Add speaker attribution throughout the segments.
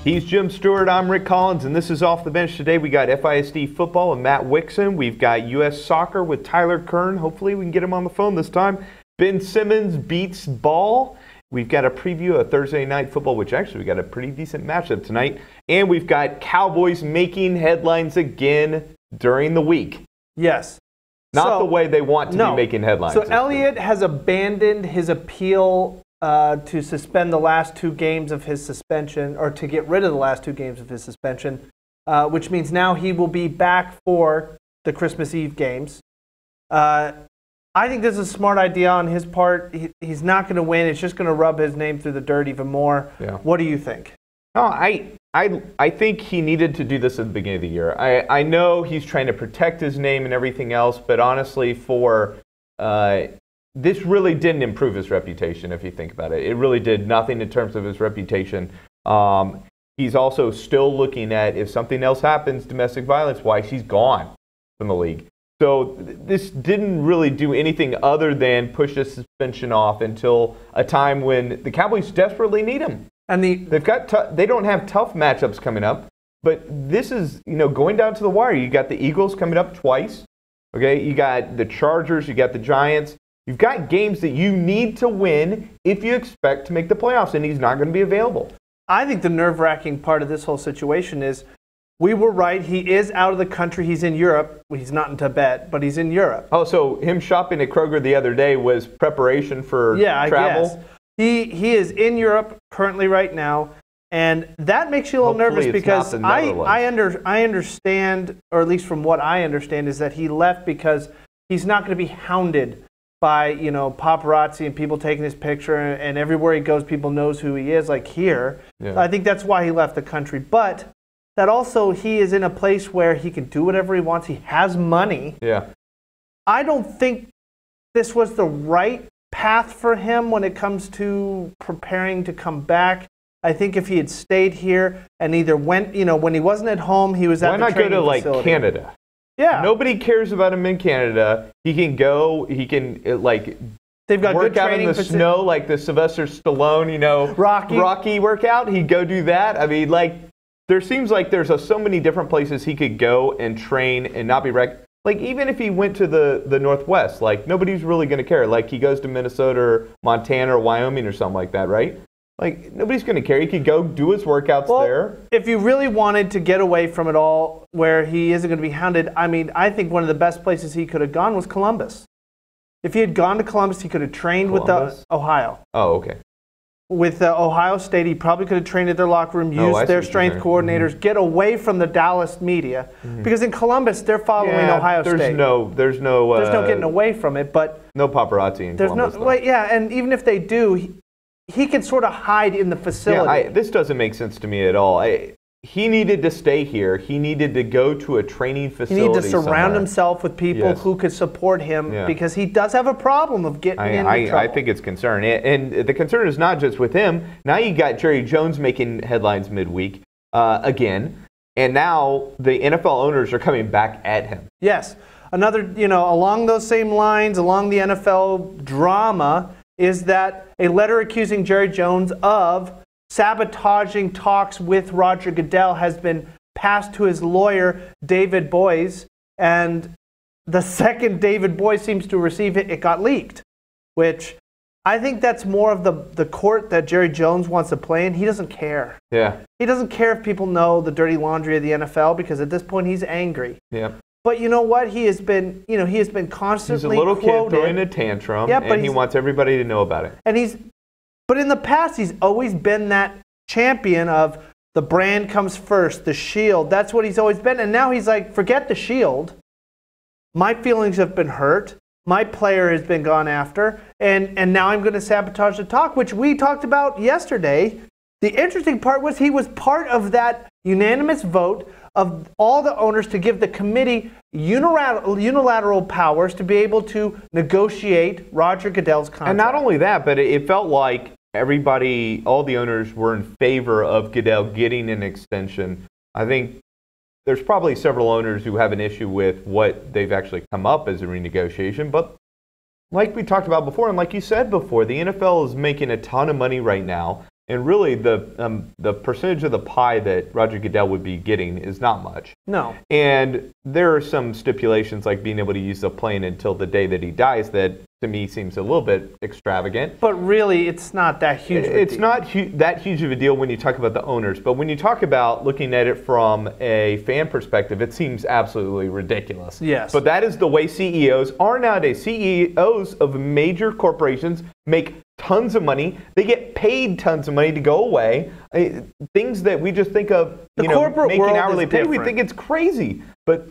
Speaker 1: He's Jim Stewart, I'm Rick Collins, and this is Off the Bench. Today we got FISD football and Matt Wixon. We've got U.S. soccer with Tyler Kern. Hopefully we can get him on the phone this time. Ben Simmons beats ball. We've got a preview of Thursday night football, which actually we got a pretty decent matchup tonight. And we've got Cowboys making headlines again during the week.
Speaker 2: Yes.
Speaker 1: Not the way they want to be making headlines.
Speaker 2: So Elliott has abandoned his appeal to suspend the last 2 games of his suspension, or to get rid of the last 2 games of his suspension, which means now he will be back for the Christmas Eve games. I think this is a smart idea on his part. He's not going to win. It's just going to rub his name through the dirt even more. Yeah. What do you think?
Speaker 1: No, I think he needed to do this at the beginning of the year. I know he's trying to protect his name and everything else, but honestly, this really didn't improve his reputation, if you think about it. It really did nothing in terms of his reputation. He's also still looking at, if something else happens, domestic violence, why he's gone from the league. So this didn't really do anything other than push the suspension off until a time when the Cowboys desperately need him. And they don't have tough matchups coming up, but this is, going down to the wire. You got the Eagles coming up twice. Okay, you got the Chargers, you got the Giants. You've got games that you need to win if you expect to make the playoffs, and he's not going to be available.
Speaker 2: I think the nerve-wracking part of this whole situation is we were right. He is out of the country. He's in Europe. Well, he's not in Tibet, but he's in Europe.
Speaker 1: Oh, so him shopping at Kroger the other day was preparation for travel?
Speaker 2: I guess. He is in Europe currently right now, and that makes you a little nervous because I understand, or at least from what I understand, is that he left because he's not going to be hounded by paparazzi and people taking his picture, and everywhere he goes, people knows who he is, like here. Yeah. I think that's why he left the country. But that also he is in a place where he can do whatever he wants. He has money.
Speaker 1: Yeah.
Speaker 2: I don't think this was the right path for him when it comes to preparing to come back. I think if he had stayed here and either went, when he wasn't at home, he was at the training facility. Why not go to like
Speaker 1: Canada?
Speaker 2: Yeah.
Speaker 1: Nobody cares about him in Canada. He can go, they've got work
Speaker 2: good
Speaker 1: out in the snow like the Sylvester Stallone, Rocky workout. He'd go do that. I mean, there seems like there's so many different places he could go and train and not be wrecked. Even if he went to the Northwest, nobody's really going to care. He goes to Minnesota or Montana or Wyoming or something like that, right? Nobody's going to care. He could go do his workouts there.
Speaker 2: If you really wanted to get away from it all where he isn't going to be hounded, I think one of the best places he could have gone was Columbus. If he had gone to Columbus, he could have trained with Ohio.
Speaker 1: Oh, okay.
Speaker 2: With Ohio State, he probably could have trained at their locker room, used their strength coordinators, get away from the Dallas media. Because in Columbus, they're following Ohio State.
Speaker 1: There's no
Speaker 2: getting away from it, but
Speaker 1: no paparazzi in Columbus.
Speaker 2: And even if they do, he can sort of hide in the facility.
Speaker 1: Yeah, this doesn't make sense to me at all. He needed to stay here. He needed to go to a training facility.
Speaker 2: He needed to surround himself with people who could support him because he does have a problem of getting into trouble.
Speaker 1: I think it's concern. And the concern is not just with him. Now you got Jerry Jones making headlines midweek again. And now the NFL owners are coming back at him.
Speaker 2: Yes. Another, along those same lines, along the NFL drama, is that a letter accusing Jerry Jones of sabotaging talks with Roger Goodell has been passed to his lawyer, David Boies, and the second David Boies seems to receive it, it got leaked, which I think that's more of the court that Jerry Jones wants to play in. He doesn't care.
Speaker 1: Yeah.
Speaker 2: He doesn't care if people know the dirty laundry of the NFL because at this point he's angry.
Speaker 1: Yeah.
Speaker 2: But you know what? He has been constantly
Speaker 1: He's a little
Speaker 2: quoted.
Speaker 1: kid throwing a tantrum, and he wants everybody to know about it.
Speaker 2: But in the past, he's always been that champion of the brand comes first, the shield. That's what he's always been. And now he's like, forget the shield. My feelings have been hurt. My player has been gone after. And now I'm going to sabotage the talk, which we talked about yesterday. The interesting part was he was part of that unanimous vote of all the owners to give the committee unilateral powers to be able to negotiate Roger Goodell's contract.
Speaker 1: And not only that, but it felt like all the owners were in favor of Goodell getting an extension. I think there's probably several owners who have an issue with what they've actually come up as a renegotiation. But like we talked about before, and like you said before, the NFL is making a ton of money right now. And really, the percentage of the pie that Roger Goodell would be getting is not much.
Speaker 2: No.
Speaker 1: And there are some stipulations like being able to use the plane until the day that he dies that to me seems a little bit extravagant.
Speaker 2: But really, it's not that huge of a deal.
Speaker 1: It's not that huge of a deal when you talk about the owners. But when you talk about looking at it from a fan perspective, it seems absolutely ridiculous.
Speaker 2: Yes.
Speaker 1: But that is the way CEOs are nowadays. CEOs of major corporations make tons of money. They get paid tons of money to go away. Things that we just think of, making hourly pay, we think it's crazy. But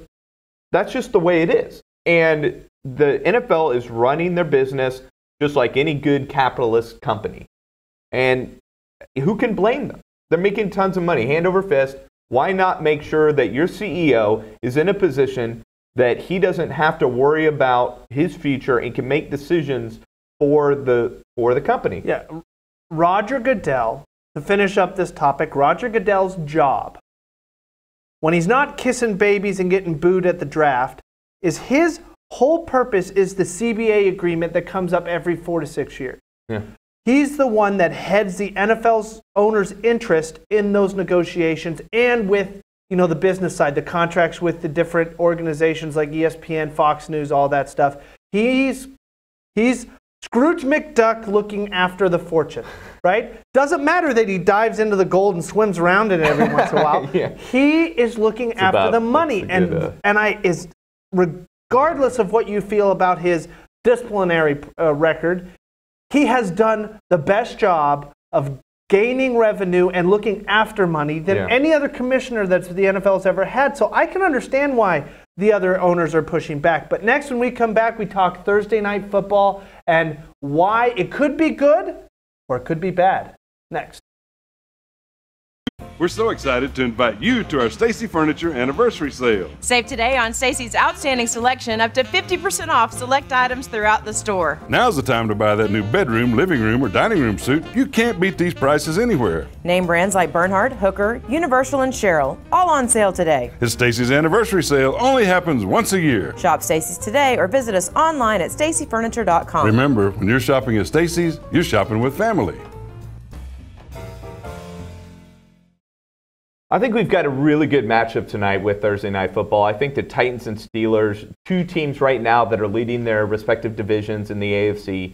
Speaker 1: that's just the way it is. And the NFL is running their business just like any good capitalist company. And who can blame them? They're making tons of money, hand over fist. Why not make sure that your CEO is in a position that he doesn't have to worry about his future and can make decisions for the company?
Speaker 2: Yeah. Roger Goodell, to finish up this topic, Roger Goodell's job, when he's not kissing babies and getting booed at the draft, is his whole purpose is the CBA agreement that comes up every 4 to 6 years.
Speaker 1: Yeah.
Speaker 2: He's the one that heads the NFL's owners' interest in those negotiations and with, the business side, the contracts with the different organizations like ESPN, Fox News, all that stuff. He's Scrooge McDuck looking after the fortune, right? Doesn't matter that he dives into the gold and swims around in it every once in a while. Yeah. He is looking after the money. Regardless of what you feel about his disciplinary record, he has done the best job of gaining revenue and looking after money than any other commissioner that the NFL has ever had. So I can understand why the other owners are pushing back. But next, when we come back, we talk Thursday Night Football and why it could be good or it could be bad. Next.
Speaker 3: We're so excited to invite you to our Stacy Furniture Anniversary Sale.
Speaker 4: Save today on Stacy's outstanding selection, up to 50% off select items throughout the store.
Speaker 3: Now's the time to buy that new bedroom, living room, or dining room suit. You can't beat these prices anywhere.
Speaker 4: Name brands like Bernhard, Hooker, Universal, and Sherrill, all on sale today.
Speaker 3: It's Stacy's Anniversary Sale, only happens once a year.
Speaker 4: Shop Stacy's today or visit us online at stacyfurniture.com.
Speaker 3: Remember, when you're shopping at Stacy's, you're shopping with family.
Speaker 1: I think we've got a really good matchup tonight with Thursday Night Football. I think the Titans and Steelers, two teams right now that are leading their respective divisions in the AFC.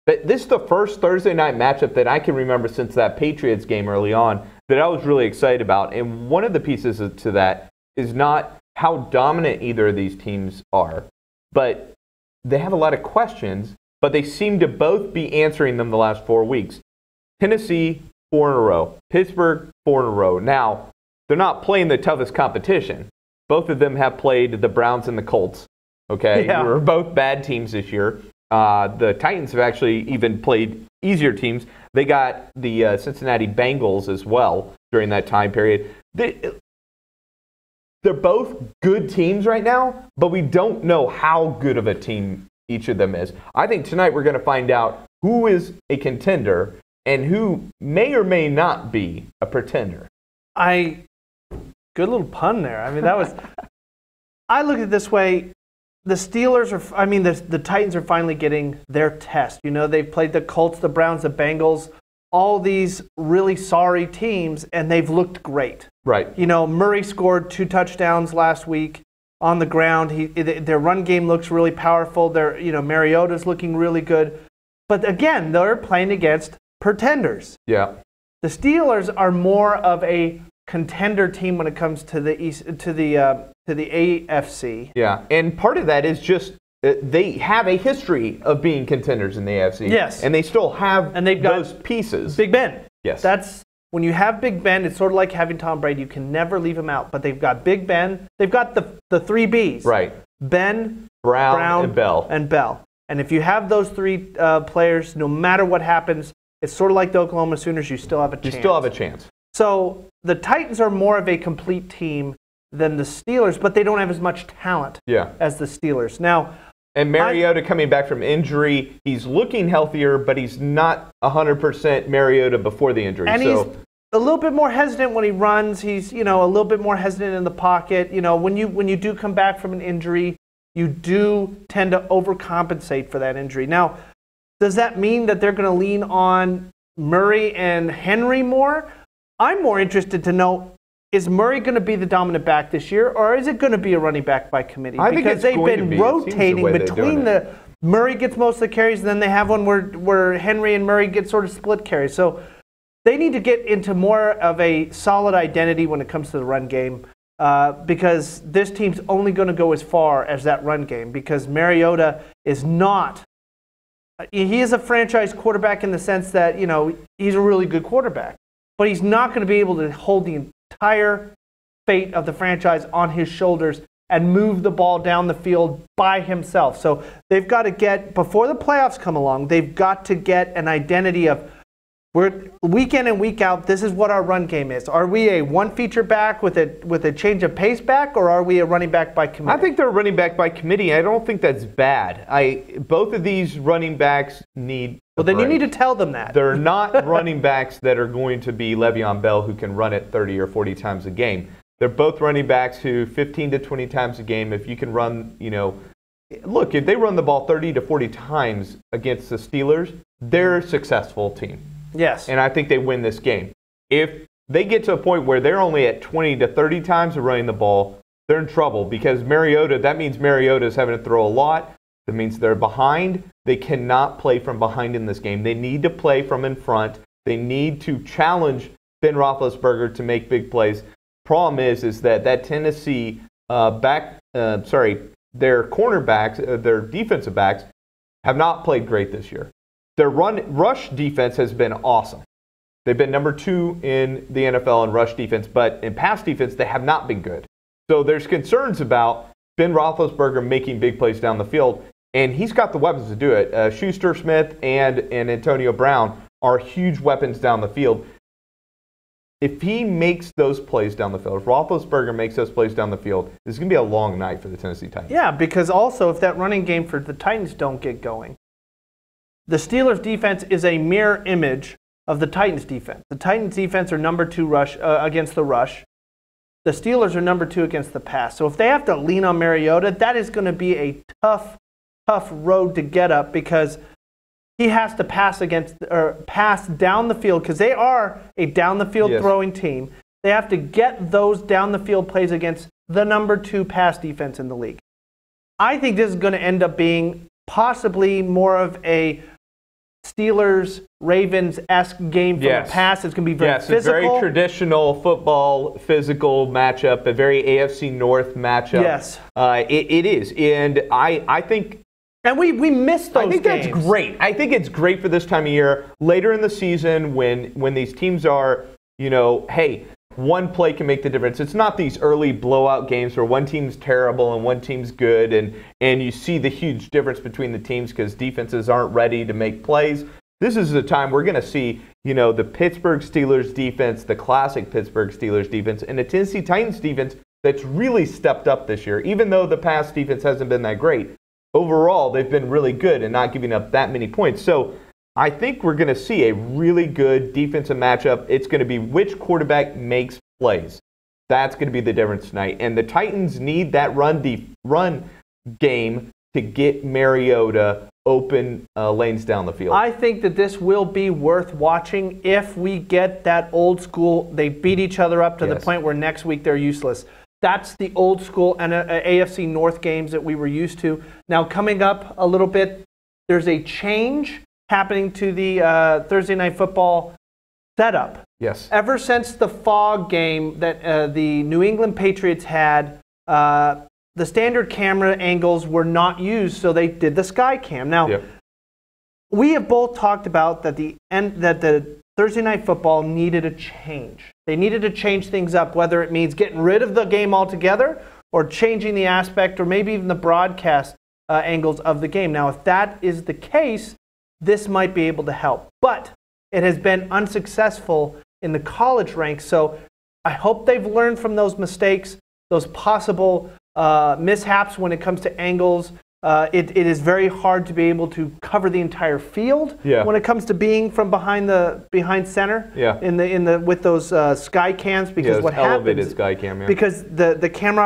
Speaker 1: But this is the first Thursday night matchup that I can remember since that Patriots game early on that I was really excited about. And one of the pieces to that is not how dominant either of these teams are, but they have a lot of questions, but they seem to both be answering them the last 4 weeks. Tennessee, 4 in a row. Pittsburgh, 4 in a row. Now, they're not playing the toughest competition. Both of them have played the Browns and the Colts. Okay,
Speaker 2: yeah.
Speaker 1: We're both bad teams this year. The Titans have actually even played easier teams. They got the Cincinnati Bengals as well during that time period. They're both good teams right now, but we don't know how good of a team each of them is. I think tonight we're going to find out who is a contender and who may or may not be a pretender.
Speaker 2: Good little pun there. I mean, that was. I look at it this way: the Steelers the Titans are finally getting their test. They've played the Colts, the Browns, the Bengals, all these really sorry teams, and they've looked great.
Speaker 1: Right.
Speaker 2: Murray scored 2 touchdowns last week on the ground. Their run game looks really powerful. Mariota's looking really good, but again, they're playing against pretenders.
Speaker 1: Yeah.
Speaker 2: The Steelers are more of a contender team when it comes to the East, to the AFC.
Speaker 1: Yeah, and part of that is just they have a history of being contenders in the AFC.
Speaker 2: Yes,
Speaker 1: and they still have
Speaker 2: they've got
Speaker 1: those pieces.
Speaker 2: Big Ben.
Speaker 1: Yes,
Speaker 2: that's when you have Big Ben. It's sort of like having Tom Brady. You can never leave him out. But they've got Big Ben. They've got the 3 Bs.
Speaker 1: Right.
Speaker 2: Ben,
Speaker 1: Brown and Bell.
Speaker 2: And if you have those 3 players, no matter what happens, it's sort of like the Oklahoma Sooners. You still have a chance.
Speaker 1: You still have a chance.
Speaker 2: So the Titans are more of a complete team than the Steelers, but they don't have as much talent as the Steelers. Now,
Speaker 1: and Mariota coming back from injury, he's looking healthier, but he's not 100% Mariota before the injury.
Speaker 2: And he's a little bit more hesitant when he runs. He's a little bit more hesitant in the pocket. When you do come back from an injury, you do tend to overcompensate for that injury. Now, does that mean that they're going to lean on Murray and Henry more. I'm more interested to know, is Murray going to be the dominant back this year, or is it going to be a running back by committee?
Speaker 1: I think
Speaker 2: because they've been rotating between the Murray gets most of the carries, and then they have one where Henry and Murray get sort of split carries. So they need to get into more of a solid identity when it comes to the run game, because this team's only going to go as far as that run game, because Mariota is not. He is a franchise quarterback in the sense that, you know, he's a really good quarterback, but he's not going to be able to hold the entire fate of the franchise on his shoulders and move the ball down the field by himself. So they've got to get, before the playoffs come along, they've got to get an identity of, we're week in and week out, this is what our run game is. Are we a one-feature back with a change of pace back, or are we a running back by committee?
Speaker 1: I think they're a running back by committee. I don't think that's bad. Both of these running backs need.
Speaker 2: Well, then you need to tell them that.
Speaker 1: They're not running backs that are going to be Le'Veon Bell, who can run it 30 or 40 times a game. They're both running backs who 15 to 20 times a game, if you can run, you know, look, if they run the ball 30 to 40 times against the Steelers, they're a successful team.
Speaker 2: Yes.
Speaker 1: And I think they win this game. If they get to a point where they're only at 20 to 30 times of running the ball, they're in trouble, because that means Mariota is having to throw a lot. That means they're behind. They cannot play from behind in this game. They need to play from in front. They need to challenge Ben Roethlisberger to make big plays. Problem is that Tennessee their cornerbacks, their defensive backs, have not played great this year. Their rush defense has been awesome. They've been number 2 in the NFL in rush defense, but in pass defense, they have not been good. So there's concerns about Ben Roethlisberger making big plays down the field, and he's got the weapons to do it. Schuster Smith and Antonio Brown are huge weapons down the field. If he makes those plays down the field, if Roethlisberger makes those plays down the field, this is going to be a long night for the Tennessee Titans.
Speaker 2: Yeah, because also if that running game for the Titans don't get going, the Steelers' defense is a mirror image of the Titans' defense. The Titans' defense are number 2 rush against the rush. The Steelers are number 2 against the pass. So if they have to lean on Mariota, that is going to be a tough road to get up, because he has to pass down the field, because they are a down the field throwing team. They have to get those down the field plays against the number 2 pass defense in the league. I think this is going to end up being possibly more of a Steelers-Ravens-esque game for the pass. It's going to be very physical. It's a very traditional football, physical matchup, a very AFC North matchup. Yes. It is. And I think... And we missed those games. I think that's great. I think it's great for this time of year. Later in the season, when these teams are, you know, hey, one play can make the difference. It's not these early blowout games where one team's terrible and one team's good, and you see the huge difference between the teams because defenses aren't ready to make plays. This is the time we're going to see, you know, the Pittsburgh Steelers defense, the classic Pittsburgh Steelers defense, and the Tennessee Titans defense that's really stepped up this year. Even though the past defense hasn't been that great, overall they've been really good and not giving up that many points. So I think we're going to see a really good defensive matchup. It's going to be which quarterback makes plays. That's going to be the difference tonight. And the Titans need that run game to get Mariota open lanes down the field. I think that this will be worth watching if we get that old school, they beat each other up to the point where next week they're useless. That's the old school and AFC North games that we were used to. Now coming up a little bit, there's a change happening to the Thursday Night Football setup. Yes. Ever since the fog game that the New England Patriots had, the standard camera angles were not used, so they did the Skycam. Now, we have both talked about that the Thursday Night Football needed a change. They needed to change things up, whether it means getting rid of the game altogether or changing the aspect or maybe even the broadcast angles of the game. Now, if that is the case, this might be able to help. But it has been unsuccessful in the college ranks, so I hope they've learned from those mistakes, those possible mishaps when it comes to angles. It is very hard to be able to cover the entire field when it comes to being from behind center with those sky cams, because what happens sky cam, because the camera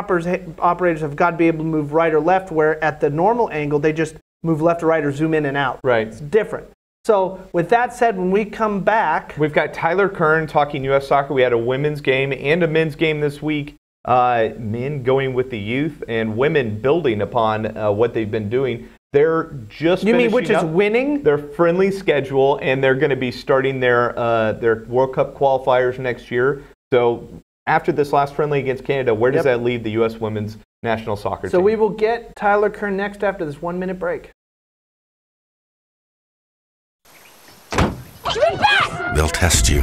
Speaker 2: operators have got to be able to move right or left, where at the normal angle they just move left or right or zoom in and out. Right. It's different. So with that said, when we come back,
Speaker 1: we've got Tyler Kern talking U.S. soccer. We had a women's game and a men's game this week. Men going with the youth and women building upon what they've been doing. They're just
Speaker 2: you mean which is winning?
Speaker 1: Their friendly schedule, and they're going to be starting their World Cup qualifiers next year. So after this last friendly against Canada, where does that leave the U.S. women's national soccer team?
Speaker 2: So we will get Tyler Kern next after this 1-minute break.
Speaker 5: They'll test you.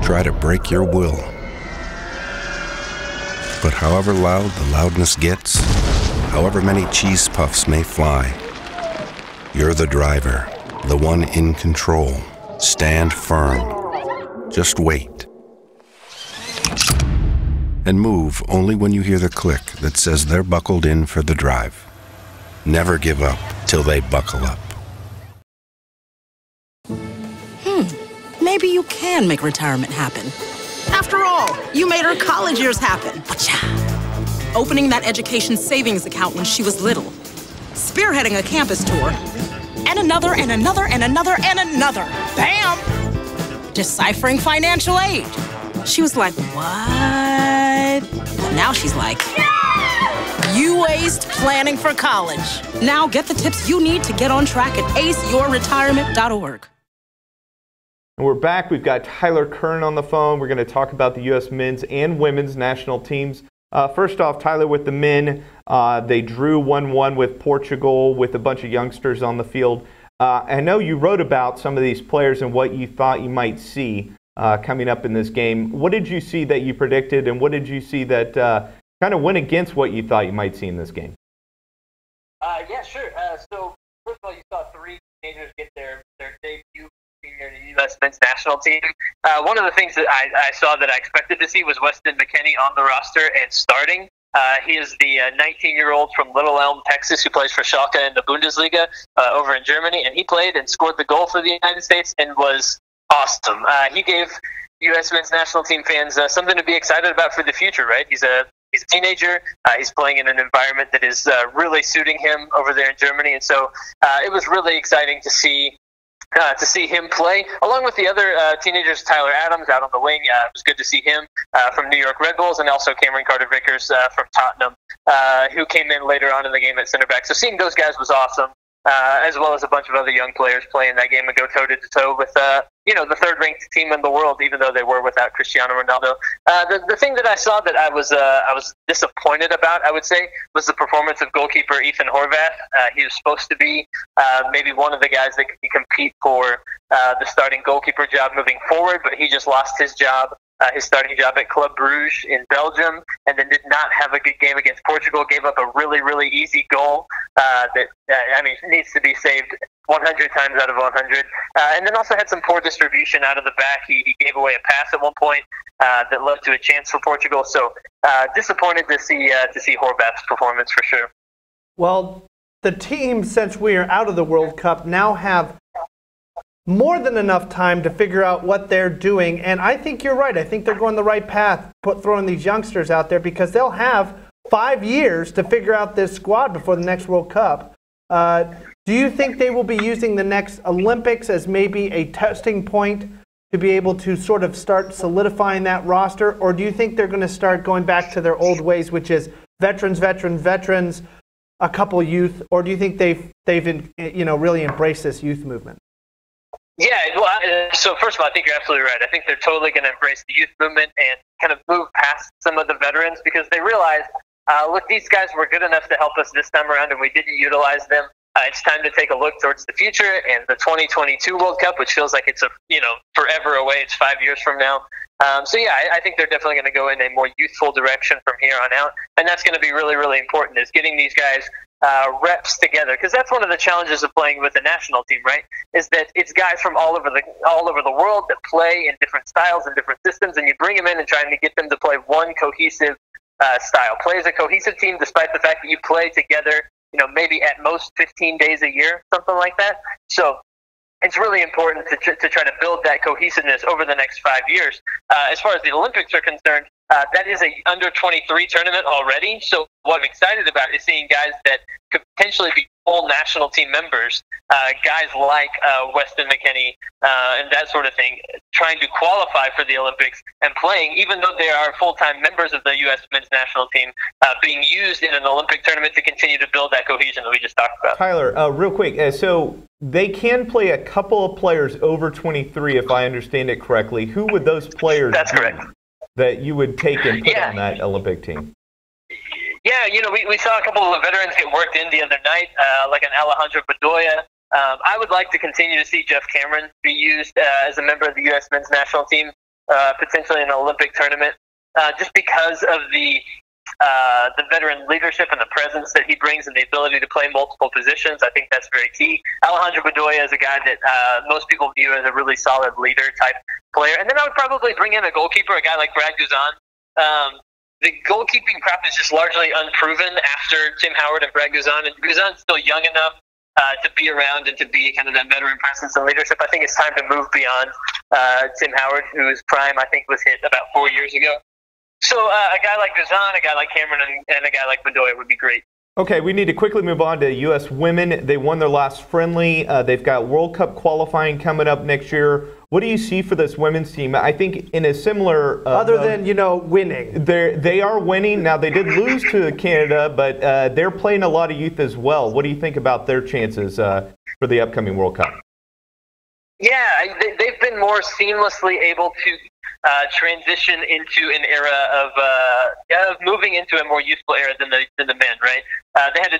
Speaker 5: Try to break your will. But however loud the loudness gets, however many cheese puffs may fly, you're the driver, the one in control. Stand firm. Just wait. And move only when you hear the click that says they're buckled in for the drive. Never give up till they buckle up.
Speaker 6: Maybe you can make retirement happen. After all, you made her college years happen. Opening that education savings account when she was little. Spearheading a campus tour. And another, and another, and another, and another. Bam! Deciphering financial aid. She was like, what? But now she's like, you aced planning for college. Now get the tips you need to get on track at aceyourretirement.org.
Speaker 1: And we're back. We've got Tyler Kern on the phone. We're going to talk about the U.S. men's and women's national teams. First off, Tyler, with the men, they drew 1-1 with Portugal with a bunch of youngsters on the field. I know you wrote about some of these players and what you thought you might see coming up in this game. What did you see that you predicted, and what did you see that kind of went against what you thought you might see in this game?
Speaker 7: Yeah, sure. So, first of all, you saw 3 teenagers get their debut senior to the U.S. men's national team. One of the things that I saw that I expected to see was Weston McKennie on the roster and starting. He is the 19-year-old from Little Elm, Texas, who plays for Schalke in the Bundesliga over in Germany, and he played and scored the goal for the United States and was awesome. He gave U.S. men's national team fans something to be excited about for the future, right? He's a teenager. He's playing in an environment that is really suiting him over there in Germany, and so it was really exciting to see him play, along with the other teenagers. Tyler Adams out on the wing. It was good to see him from New York Red Bulls, and also Cameron Carter-Vickers from Tottenham, who came in later on in the game at center back. So seeing those guys was awesome, as well as a bunch of other young players play in that game and go toe-to-toe with the third-ranked team in the world, even though they were without Cristiano Ronaldo. The thing that I saw that I was disappointed about, I would say, was the performance of goalkeeper Ethan Horvath. He was supposed to be maybe one of the guys that could compete for the starting goalkeeper job moving forward, but he just lost his job. His starting job at Club Brugge in Belgium, and then did not have a good game against Portugal. Gave up a really, really easy goal that needs to be saved 100 times out of 100. And then also had some poor distribution out of the back. He gave away a pass at one point that led to a chance for Portugal. So disappointed to see Horvath's performance for sure.
Speaker 2: Well, the team, since we are out of the World Cup, now have more than enough time to figure out what they're doing. And I think you're right. I think they're going the right path, throwing these youngsters out there, because they'll have 5 years to figure out this squad before the next World Cup. Do you think they will be using the next Olympics as maybe a testing point to be able to sort of start solidifying that roster? Or do you think they're going to start going back to their old ways, which is veterans, a couple youth? Or do you think they've really embraced this youth movement?
Speaker 7: Yeah, well, so first of all, I think you're absolutely right. I think they're totally going to embrace the youth movement and kind of move past some of the veterans, because they realize, look, these guys were good enough to help us this time around, and we didn't utilize them. It's time to take a look towards the future and the 2022 World Cup, which feels like it's forever away. It's 5 years from now. I think they're definitely going to go in a more youthful direction from here on out, and that's going to be really, really important, is getting these guys reps together, because that's one of the challenges of playing with the national team, right? Is that it's guys from all over the world that play in different styles and different systems, and you bring them in and trying to get them to play one cohesive style. Play as a cohesive team, despite the fact that you play together, maybe at most 15 days a year, something like that. So it's really important to try to build that cohesiveness over the next 5 years. As far as the Olympics are concerned, That is a under 23 tournament already. So what I'm excited about is seeing guys that could potentially be full national team members, guys like Weston McKennie and that sort of thing, trying to qualify for the Olympics and playing, even though they are full-time members of the U.S. men's national team, being used in an Olympic tournament to continue to build that cohesion that we just talked about.
Speaker 1: Tyler, real quick, so they can play a couple of players over 23, if I understand it correctly. Who would those players
Speaker 7: That's
Speaker 1: be
Speaker 7: correct.
Speaker 1: that you would take and put on that Olympic team?
Speaker 7: Yeah, we saw a couple of veterans get worked in the other night, like an Alejandro Bedoya. I would like to continue to see Jeff Cameron be used as a member of the U.S. men's national team, potentially in an Olympic tournament, just because of the veteran leadership and the presence that he brings and the ability to play multiple positions. I think that's very key. Alejandro Bedoya is a guy that most people view as a really solid leader type player. And then I would probably bring in a goalkeeper, a guy like Brad Guzan. The goalkeeping crop is just largely unproven after Tim Howard and Brad Guzan. And Guzan's still young enough to be around and to be kind of that veteran presence and leadership. I think it's time to move beyond Tim Howard, whose prime, I think, was hit about 4 years ago. So a guy like Guzan, a guy like Cameron, and a guy like Bedoya would be great.
Speaker 1: Okay, we need to quickly move on to U.S. women. They won their last friendly. They've got World Cup qualifying coming up next year. What do you see for this women's team? I think in a similar...
Speaker 2: Other than, winning.
Speaker 1: They are winning. Now, they did lose to Canada, but they're playing a lot of youth as well. What do you think about their chances for the upcoming World Cup?
Speaker 7: Yeah, they've been more seamlessly able to transition into an era of moving into a more youthful era than the men, right? They had a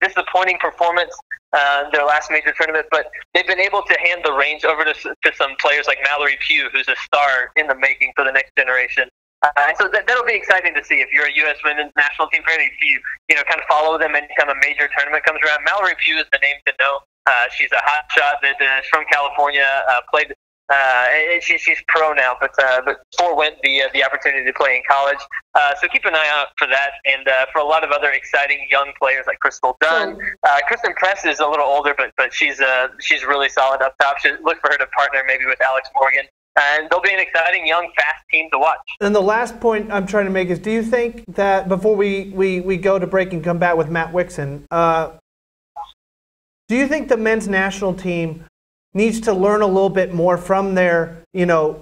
Speaker 7: disappointing performance in their last major tournament, but they've been able to hand the reins over to some players like Mallory Pugh, who's a star in the making for the next generation. So that'll be exciting to see if you're a U.S. women's national team fan. If you kind of follow them anytime a major tournament comes around. Mallory Pugh is the name to know. She's a hot shot that is from California. Played. She's pro now, but forewent the opportunity to play in college. So keep an eye out for that, and for a lot of other exciting young players like Crystal Dunn. Kristen Press is a little older, but she's really solid up top. Look for her to partner maybe with Alex Morgan. And they'll be an exciting, young, fast team to watch.
Speaker 2: And the last point I'm trying to make is, do you think that, before we go to break and come back with Matt Wixon, do you think the men's national team needs to learn a little bit more from their,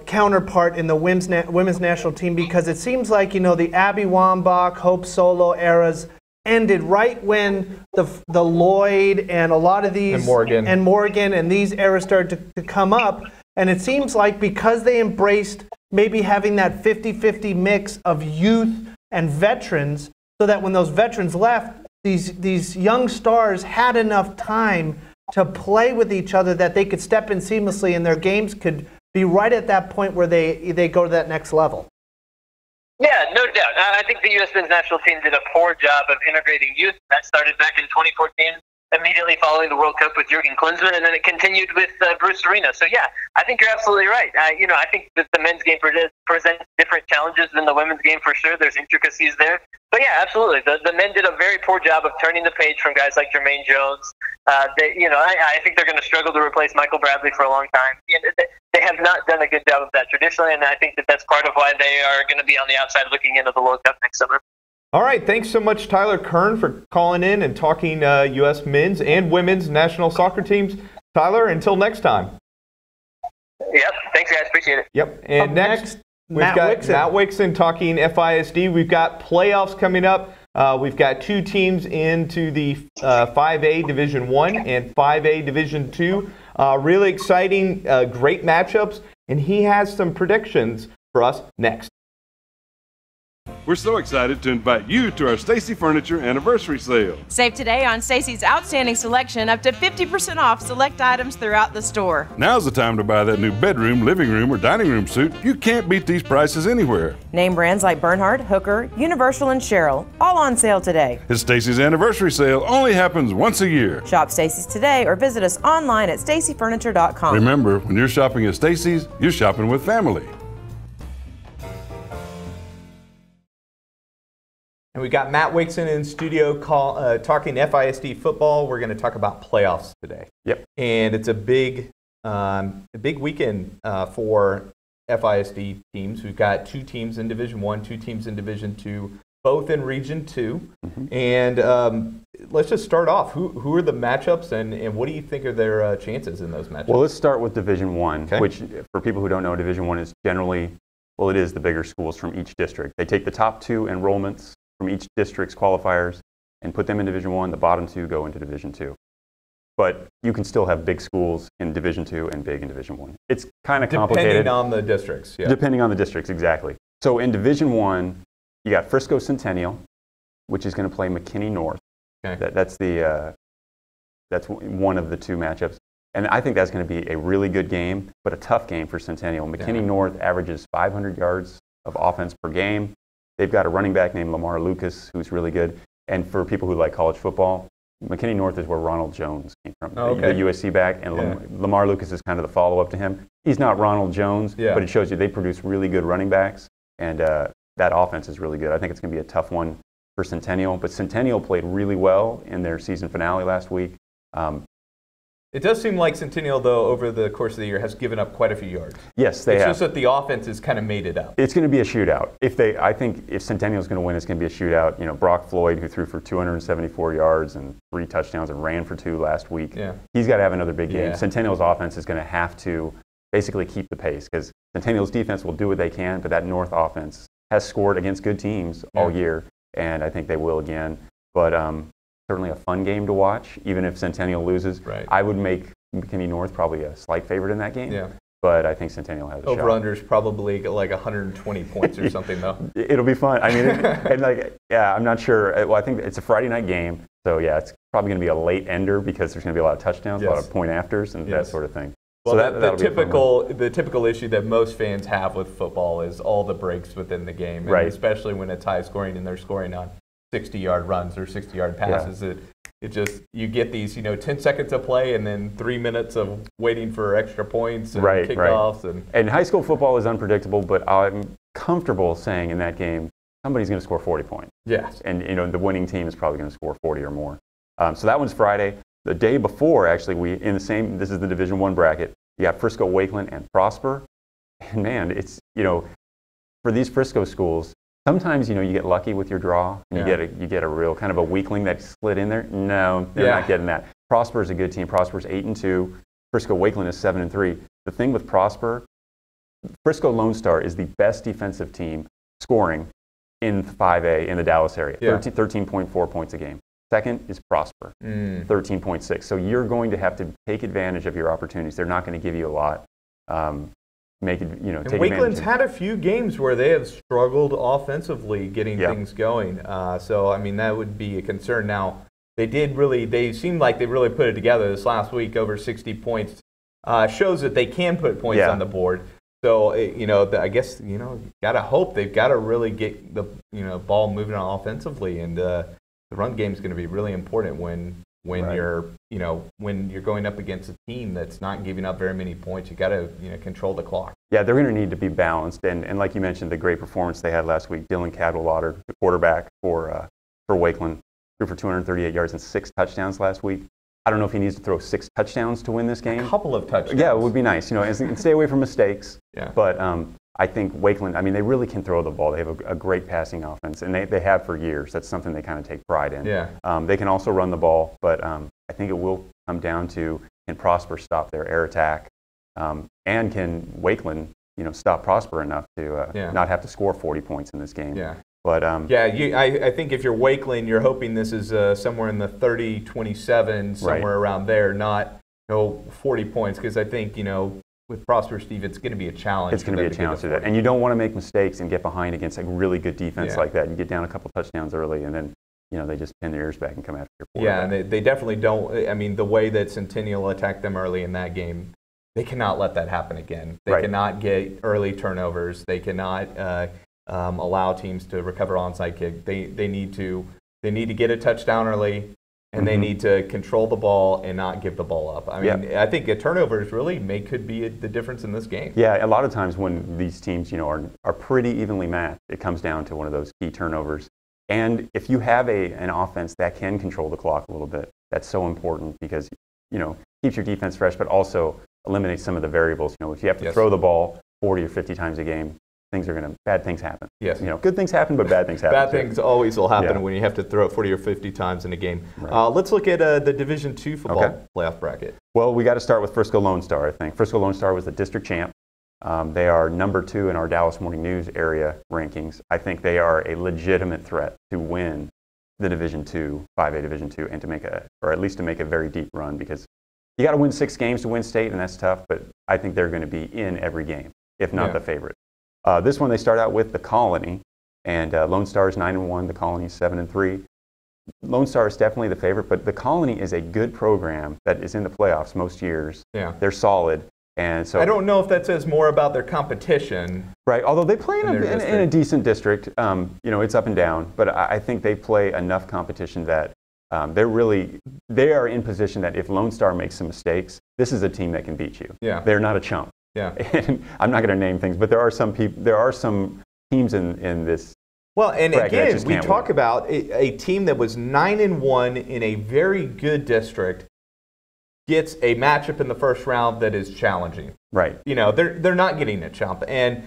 Speaker 2: counterpart in the women's national team? Because it seems like, the Abby Wambach, Hope Solo eras ended right when the Lloyd and a lot of these... And Morgan and these eras started to come up. And it seems like because they embraced maybe having that 50-50 mix of youth and veterans, so that when those veterans left, these young stars had enough time to play with each other that they could step in seamlessly and their games could be right at that point where they go to that next level.
Speaker 7: Yeah, no doubt. I think the U.S. men's national team did a poor job of integrating youth. That started back in 2014. Immediately following the World Cup with Jurgen Klinsmann, and then it continued with Bruce Arena. So, yeah, I think you're absolutely right. I think that the men's game presents different challenges than the women's game for sure. There's intricacies there. But, yeah, absolutely. The men did a very poor job of turning the page from guys like Jermaine Jones. I think they're going to struggle to replace Michael Bradley for a long time. They have not done a good job of that traditionally, and I think that's part of why they are going to be on the outside looking into the World Cup next summer.
Speaker 1: All right, thanks so much, Tyler Kern, for calling in and talking U.S. men's and women's national soccer teams. Tyler, until next time.
Speaker 7: Yep, thanks, guys. Appreciate it.
Speaker 1: Yep, and next we've got Matt Wixon talking FISD. We've got playoffs coming up. We've got two teams into the 5A Division 1 and 5A Division 2. Really exciting, great matchups, and he has some predictions for us next.
Speaker 3: We're so excited to invite you to our Stacy Furniture Anniversary Sale.
Speaker 4: Save today on Stacy's outstanding selection, up to 50% off select items throughout the store.
Speaker 3: Now's the time to buy that new bedroom, living room, or dining room suit. You can't beat these prices anywhere.
Speaker 8: Name brands like Bernhard, Hooker, Universal, and Sherrill, all on sale today.
Speaker 3: It's Stacy's Anniversary Sale, only happens once a year.
Speaker 8: Shop Stacy's today or visit us online at stacyfurniture.com.
Speaker 3: Remember, when you're shopping at Stacy's, you're shopping with family.
Speaker 1: And we got Matt Wixon in studio talking FISD football. We're going to talk about playoffs today.
Speaker 9: Yep.
Speaker 1: And it's a big weekend for FISD teams. We've got 2 teams in Division 1, 2 teams in Division 2, both in Region 2. And let's just start off. Who are the matchups, and what do you think are their chances in those matchups?
Speaker 9: Well, let's start with Division 1, which, for people who don't know, Division 1 is generally, well, it is the bigger schools from each district. They take the top 2 enrollments from each district's qualifiers and put them in Division 1. The bottom 2 go into Division 2. But you can still have big schools in Division 2 and big in Division 1. It's kind of complicated.
Speaker 1: Depending on the districts. Yeah.
Speaker 9: Depending on the districts, exactly. So in Division 1, you got Frisco Centennial, which is going to play McKinney North.
Speaker 1: Okay.
Speaker 9: That's one of the 2 matchups. And I think that's going to be a really good game, but a tough game for Centennial. McKinney North averages 500 yards of offense per game. They've got a running back named Lamar Lucas, who's really good. And for people who like college football, McKinney North is where Ronald Jones came from, the USC back, and Lamar Lucas is kind of the follow-up to him. He's not Ronald Jones, but it shows you they produce really good running backs, and that offense is really good. I think it's going to be a tough one for Centennial, but Centennial played really well in their season finale last week.
Speaker 1: It does seem like Centennial, though, over the course of the year, has given up quite a few yards.
Speaker 9: Yes, they have.
Speaker 1: It's just that the offense has kind of made it up.
Speaker 9: It's going to be a shootout. I think if Centennial is going to win, it's going to be a shootout. You know, Brock Floyd, who threw for 274 yards and 3 touchdowns and ran for 2 last week, he's got to have another big game. Centennial's offense is going to have to basically keep the pace, because Centennial's defense will do what they can, but that North offense has scored against good teams all year, and I think they will again. But certainly a fun game to watch, even if Centennial loses. I would make McKinney North probably a slight favorite in that game. But I think Centennial has a shot.
Speaker 1: Over-under's probably like 120 points or something, though.
Speaker 9: It'll be fun. I mean, I'm not sure. Well, I think it's a Friday night game, so it's probably going to be a late ender because there's going to be a lot of touchdowns, a lot of point afters, and that sort of thing.
Speaker 1: Well, so the typical issue that most fans have with football is all the breaks within the game, and especially when it's high scoring and they're scoring on 60-yard runs or 60-yard passes. It just, you get these, 10 seconds of play and then 3 minutes of waiting for extra points and kickoffs.
Speaker 9: And high school football is unpredictable, but I'm comfortable saying in that game, somebody's going to score 40 points.
Speaker 1: Yes.
Speaker 9: And, the winning team is probably going to score 40 or more. So that one's Friday. The day before, actually, this is the Division I bracket, you got Frisco, Wakeland, and Prosper. And man, it's, for these Frisco schools, sometimes, you get lucky with your draw, and you get a real kind of a weakling that slid in there. No, they're not getting that. Prosper is a good team. Prosper's 8-2. Frisco Wakeland is 7-3. The thing with Prosper, Frisco Lone Star is the best defensive team scoring in 5A in the Dallas area. 13.4 points a game. Second is Prosper, 13.6. So you're going to have to take advantage of your opportunities. They're not going to give you a lot. Take
Speaker 1: Wakeland's had a few games where they have struggled offensively getting things going. So, I mean, that would be a concern. Now, they seemed like they really put it together this last week, over 60 points. Shows that they can put points on the board. So, I guess, got to hope they've got to really get the, ball moving on offensively. And the run game is going to be really important when you're going up against a team that's not giving up very many points. You got to control the clock. Yeah,
Speaker 9: they're going to need to be balanced, and like you mentioned, the great performance they had last week. Dylan Cadwallader, the quarterback for Wakeland, threw for 238 yards and 6 touchdowns last week. I don't know if he needs to throw 6 touchdowns to win this game.
Speaker 1: A couple of touchdowns.
Speaker 9: Yeah, it would be nice, and stay away from mistakes. Yeah. But I think Wakeland, they really can throw the ball. They have a great passing offense, and they have for years. That's something they kind of take pride in.
Speaker 1: Yeah.
Speaker 9: They can also run the ball, but I think it will come down to, can Prosper stop their air attack, and can Wakeland, stop Prosper enough to not have to score 40 points in this game.
Speaker 1: Yeah.
Speaker 9: But
Speaker 1: I think if you're Wakeland, you're hoping this is somewhere in the 30-27, somewhere around there, not 40 points, because I think with Prosper, Steve, it's going to be a challenge.
Speaker 9: It's going to be a challenge to that. And you don't want to make mistakes and get behind against a really good defense like that. You get down a couple touchdowns early, and then they just pin their ears back and come after your quarterback.
Speaker 1: Yeah, and they definitely don't. The way that Centennial attacked them early in that game, they cannot let that happen again. They cannot get early turnovers. They cannot allow teams to recover onside kick. They need to get a touchdown early. And they need to control the ball and not give the ball up. I think a turnovers really could be the difference in this game.
Speaker 9: Yeah, a lot of times when these teams, are pretty evenly matched, it comes down to one of those key turnovers. And if you have an offense that can control the clock a little bit, that's so important because, keeps your defense fresh, but also eliminates some of the variables. If you have to throw the ball, 40 or 50 times a game, bad things happen.
Speaker 1: Yes.
Speaker 9: Good things happen, but bad things happen.
Speaker 1: Bad things always will happen
Speaker 9: Yeah.
Speaker 1: when you have to throw it 40 or 50 times in a game.
Speaker 9: Right.
Speaker 1: Let's look at the Division II football playoff bracket.
Speaker 9: Well, we got to start with Frisco Lone Star, I think. Frisco Lone Star was the district champ. They are number 2 in our Dallas Morning News area rankings. I think they are a legitimate threat to win the Division II, 5A Division II, and or at least to make a very deep run, because you got to win 6 games to win state, and that's tough, but I think they're going to be in every game, if not the favorite. This one, they start out with the Colony, and Lone Star is 9-1, the Colony is 7-3. Lone Star is definitely the favorite, but the Colony is a good program that is in the playoffs most years.
Speaker 1: Yeah.
Speaker 9: They're solid. And so
Speaker 1: I don't know if that says more about their competition.
Speaker 9: Right, although they play in a decent district. It's up and down, but I think they play enough competition that they are in position that if Lone Star makes some mistakes, this is a team that can beat you.
Speaker 1: Yeah.
Speaker 9: They're not a chump.
Speaker 1: Yeah.
Speaker 9: And I'm not going to name things, but there are some teams in this.
Speaker 1: Well, and again, we talk
Speaker 9: win.
Speaker 1: about a team that was 9-1 in a very good district gets a matchup in the first round that is challenging.
Speaker 9: Right.
Speaker 1: They're not getting a chump. And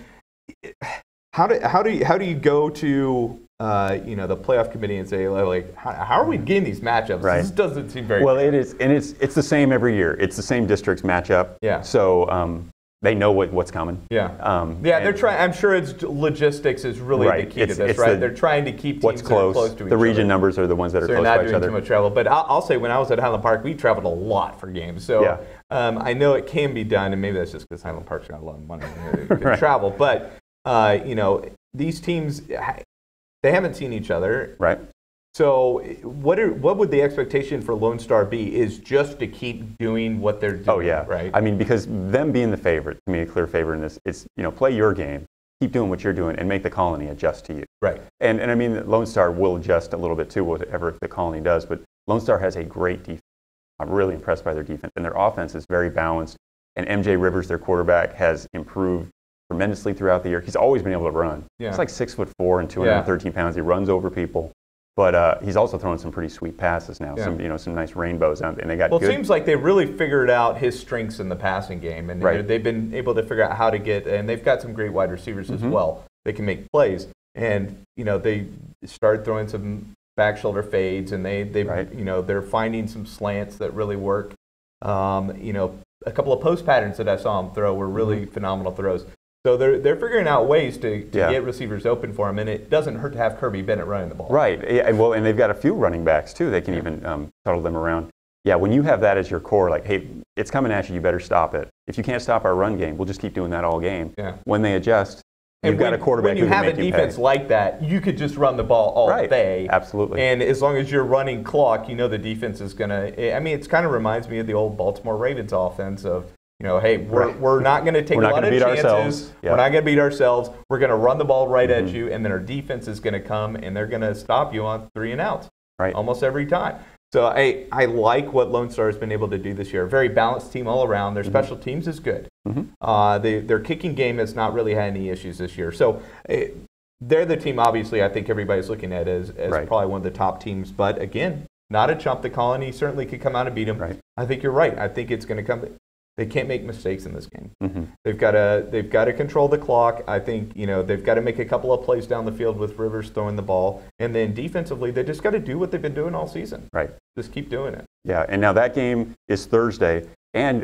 Speaker 1: how do you go to the playoff committee and say, like, how are we getting these matchups?
Speaker 9: Right.
Speaker 1: This doesn't seem very
Speaker 9: well.
Speaker 1: fair.
Speaker 9: It is, and it's the same every year. It's the same districts matchup.
Speaker 1: Yeah.
Speaker 9: So they know what's coming.
Speaker 1: Yeah. They're trying. I'm sure it's logistics is really the key to this, right? They're trying to keep teams that are close to each other.
Speaker 9: The region numbers are the ones that are close to each other.
Speaker 1: They're not doing too much travel. But I'll say, when I was at Highland Park, we traveled a lot for games. So I know it can be done, and maybe that's just because Highland Park's got a lot of money to travel. But these teams, they haven't seen each other.
Speaker 9: Right.
Speaker 1: So what would the expectation for Lone Star be? Is just to keep doing what they're doing,
Speaker 9: oh, yeah.
Speaker 1: right?
Speaker 9: I mean, because them being the favorite, to me, a clear favorite in this, it's, play your game, keep doing what you're doing, and make the Colony adjust to you.
Speaker 1: Right.
Speaker 9: And I mean, Lone Star will adjust a little bit too, whatever the Colony does, but Lone Star has a great defense. I'm really impressed by their defense, and their offense is very balanced. And MJ Rivers, their quarterback, has improved tremendously throughout the year. He's always been able to run. Yeah. He's like 6'4" and 213 pounds. He runs over people. But he's also throwing some pretty sweet passes now. Yeah. Some nice rainbows out, and they got. Well,
Speaker 1: it seems like they really figured out his strengths in the passing game, and they've been able to figure out how to get. And they've got some great wide receivers as well. They can make plays, and they started throwing some back shoulder fades, and they're finding some slants that really work. A couple of post patterns that I saw them throw were really phenomenal throws. So they're figuring out ways to get receivers open for them, and it doesn't hurt to have Kirby Bennett running the ball.
Speaker 9: Right. Yeah, well, and they've got a few running backs too. They can even shuttle them around. Yeah, when you have that as your core, like, hey, it's coming at you, you better stop it. If you can't stop our run game, we'll just keep doing that all game. Yeah. When they adjust, you've got a quarterback who can make you pay.
Speaker 1: When you have a defense like that, you could just run the ball all day.
Speaker 9: Absolutely.
Speaker 1: And as long as you're running clock, the defense is going to. I mean, it kind of reminds me of the old Baltimore Ravens offense of. Hey, we're not going to take a lot of chances. We're not going to beat ourselves. We're going to run the ball right at you, and then our defense is going to come, and they're going to stop you on 3 and outs almost every time. So I like what Lone Star has been able to do this year. Very balanced team all around. Their special teams is good. Their kicking game has not really had any issues this year. So they're the team, obviously, I think everybody's looking at as probably one of the top teams. But, again, not a chump. The Colony certainly could come out and beat them. Right. I think you're right. I think it's going to come – they can't make mistakes in this game. They've got to control the clock. I think they've got to make a couple of plays down the field with Rivers throwing the ball, and then defensively they just got to do what they've been doing all season. Right. Just keep doing it.
Speaker 9: Yeah, and now that game is Thursday, and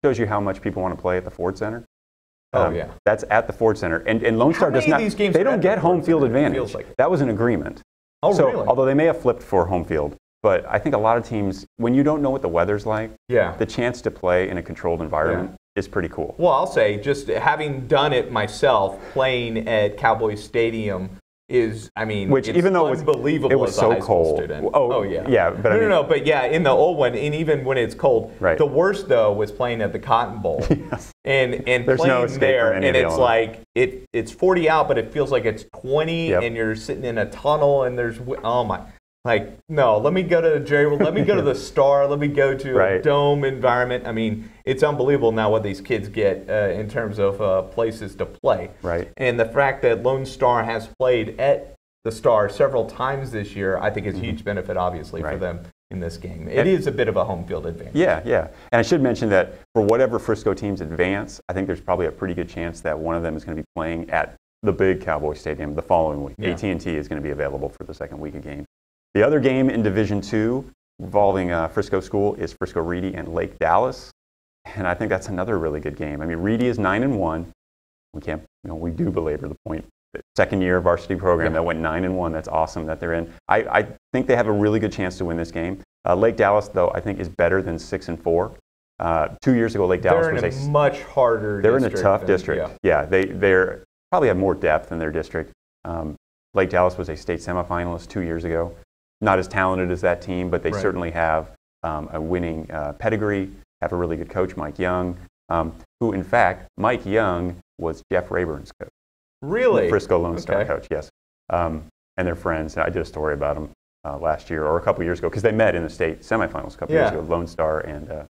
Speaker 9: shows you how much people want to play at the Ford Center.
Speaker 1: Yeah.
Speaker 9: That's at the Ford Center, and Lone Star does not. They don't get home field advantage. That was an agreement.
Speaker 1: Oh, really?
Speaker 9: Although they may have flipped for home field. But I think a lot of teams, when you don't know what the weather's like, the chance to play in a controlled environment is pretty cool.
Speaker 1: Well, I'll say, just having done it myself, playing at Cowboys Stadium is,
Speaker 9: which even though
Speaker 1: unbelievable.
Speaker 9: It was so cold.
Speaker 1: Yeah. But but in the old one, and even when it's cold, the worst though was playing at the Cotton Bowl, and
Speaker 9: there's
Speaker 1: playing
Speaker 9: no escape
Speaker 1: there,
Speaker 9: from any
Speaker 1: and
Speaker 9: of
Speaker 1: it's
Speaker 9: the
Speaker 1: like it's 40 out, but it feels like it's 20, and you're sitting in a tunnel, and there's like, no, let me go to let me go to the Star. Let me go to a dome environment. I mean, it's unbelievable now what these kids get in terms of places to play. Right. And the fact that Lone Star has played at the Star several times this year, I think is a huge benefit, obviously, for them in this game. It is a bit of a home field advantage.
Speaker 9: Yeah, yeah. And I should mention that for whatever Frisco teams advance, I think there's probably a pretty good chance that one of them is going to be playing at the big Cowboy Stadium the following week.
Speaker 1: Yeah.
Speaker 9: AT&T is going to be available for the second week of games. The other game in Division II involving Frisco School is Frisco Reedy and Lake Dallas. And I think that's another really good game. I mean, Reedy is 9-1. We can't, we do belabor the point. The second year varsity program that went 9-1. That's awesome that they're in. I think they have a really good chance to win this game. Lake Dallas, though, I think is better than 6-4. 2 years ago, Lake Dallas was
Speaker 1: a much harder.
Speaker 9: They're in a tough district. Yeah, they're probably have more depth in their district. Lake Dallas was a state semifinalist 2 years ago. Not as talented as that team, but they certainly have a winning pedigree. Have a really good coach, Mike Young, who, in fact, Mike Young was Jeff Rayburn's coach.
Speaker 1: Really?
Speaker 9: Frisco Lone Star coach, yes. And they're friends. I did a story about them last year or a couple years ago because they met in the state semifinals a couple years ago, Lone Star and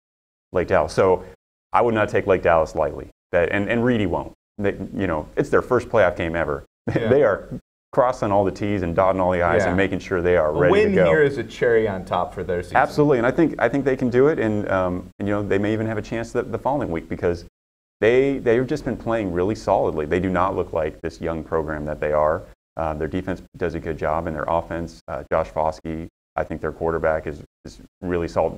Speaker 9: Lake Dallas. So I would not take Lake Dallas lightly. And Reedy won't. It's their first playoff game ever. They are crossing all the T's and dotting all the I's and making sure they are ready to go.
Speaker 1: A win here is a cherry on top for their season.
Speaker 9: Absolutely, and I think they can do it, and they may even have a chance the following week because they've just been playing really solidly. They do not look like this young program that they are. Their defense does a good job, and their offense, Josh Foskey, I think their quarterback is really solid.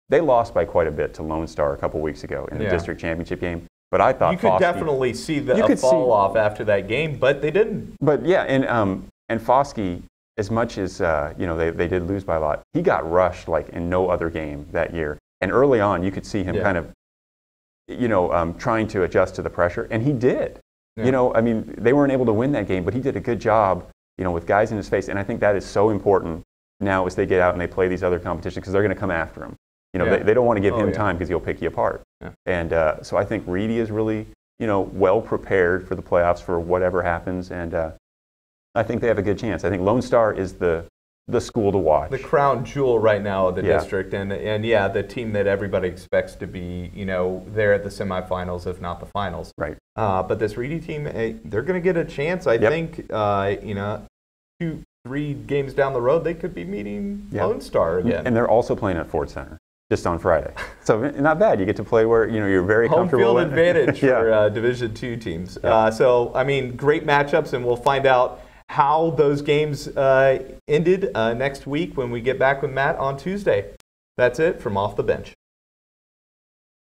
Speaker 9: They lost by quite a bit to Lone Star a couple weeks ago in the district championship game. But I thought
Speaker 1: you could definitely see a fall off after that game, but they didn't.
Speaker 9: But yeah, and Foskey, as much as they did lose by a lot, he got rushed like in no other game that year. And early on, you could see him kind of, trying to adjust to the pressure, and he did. Yeah. They weren't able to win that game, but he did a good job, with guys in his face. And I think that is so important now as they get out and they play these other competitions because they're going to come after him. They don't want to give him time because he'll pick you apart. Yeah. And so I think Reedy is really, well prepared for the playoffs for whatever happens. And I think they have a good chance. I think Lone Star is the school to watch.
Speaker 1: The crown jewel right now of the district. And the team that everybody expects to be, there at the semifinals, if not the finals.
Speaker 9: Right.
Speaker 1: But this Reedy team, they're going to get a chance. I think, 2-3 games down the road, they could be meeting Lone Star again.
Speaker 9: And they're also playing at Ford Center. Just on Friday. So not bad. You get to play where you're very comfortable.
Speaker 1: Home field advantage for Division II teams.
Speaker 9: Yeah.
Speaker 1: Great matchups, and we'll find out how those games ended next week when we get back with Matt on Tuesday. That's it from Off the Bench.